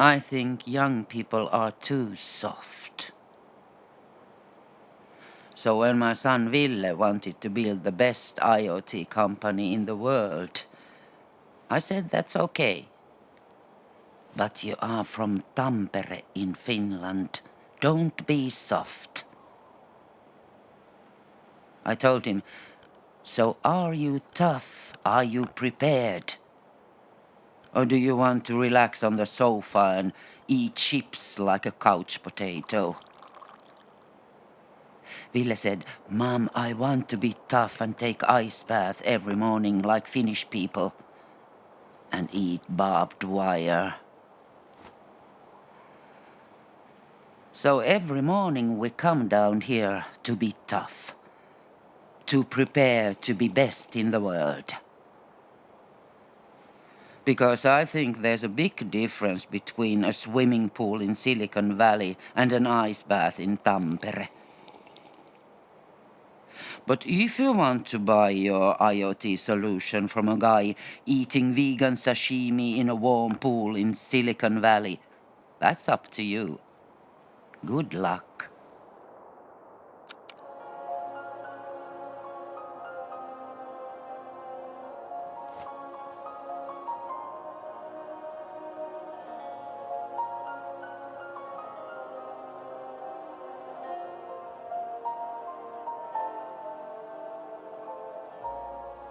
I think young people are too soft. So when my son Ville wanted to build the best IoT company in the world, I said that's okay. But you are from Tampere in Finland. Don't be soft. I told him, so are you tough? Are you prepared? Or do you want to relax on the sofa and eat chips like a couch potato? Ville said, Mom, I want to be tough and take ice bath every morning like Finnish people and eat barbed wire. So every morning we come down here to be tough, to prepare to be best in the world. Because I think there's a big difference between a swimming pool in Silicon Valley and an ice bath in Tampere. But if you want to buy your IoT solution from a guy eating vegan sashimi in a warm pool in Silicon Valley, that's up to you. Good luck.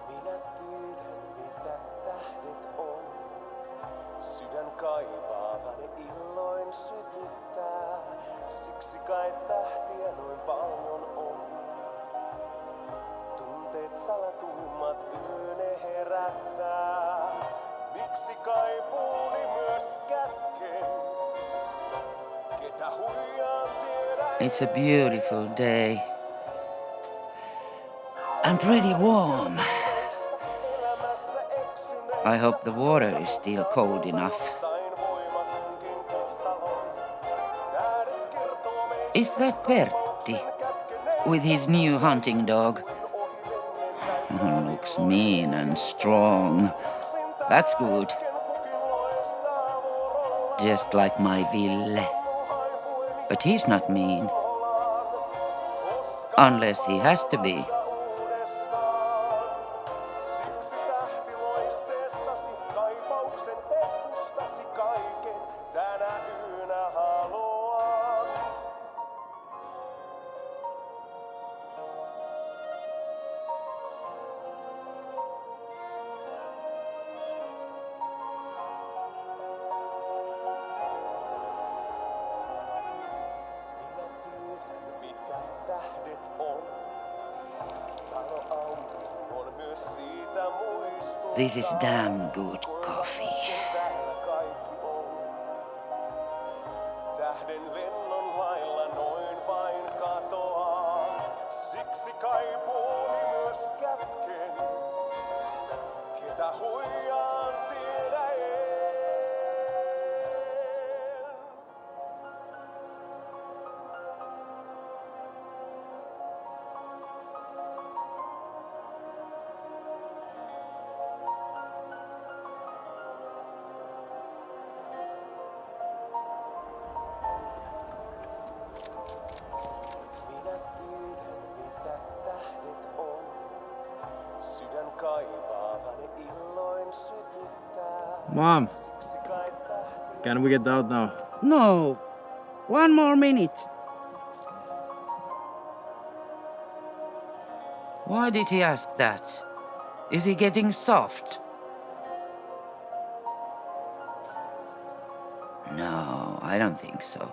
Minä tiedän mitä tähdet on. Sydän kaipaa ne illoin sytyttää. Siksi kai tähtiä noin paljon on. Tunteet salatuimmat yöne herättää. Miksi kaipuuni myös kätken? Ketä huijaan tiedä. It's a beautiful day. I'm pretty warm. I hope the water is still cold enough. Is that Pertti with his new hunting dog? Looks mean and strong. That's good. Just like my Ville. But he's not mean. Unless he has to be. This is damn good coffee. Tähden lennon lailla noin vain katoaa. Siksi kaipuuni myös kätken. Ketä huijaan tiedä en. Mom, can we get out now? No, 1 more minute. Why did he ask that? Is he getting soft? No, I don't think so.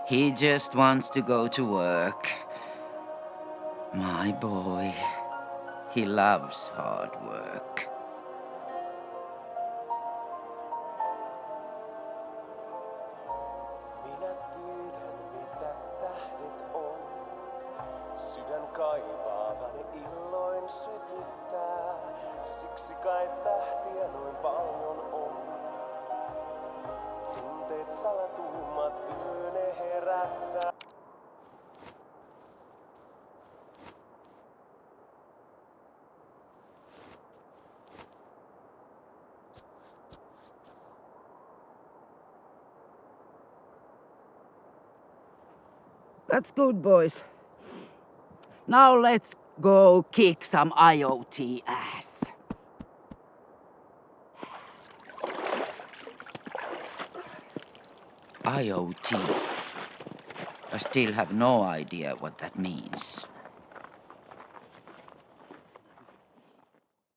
He just wants to go to work. My boy, he loves hard work. Minä tiedän mitä tähdet on. Sydän kaipaa ne illoin sytyttää. Siksi kai tähtiä noin paljon on. Tunteet salatuimmat yöne herättää. That's good, boys. Now let's go kick some IoT ass. IoT. I still have no idea what that means.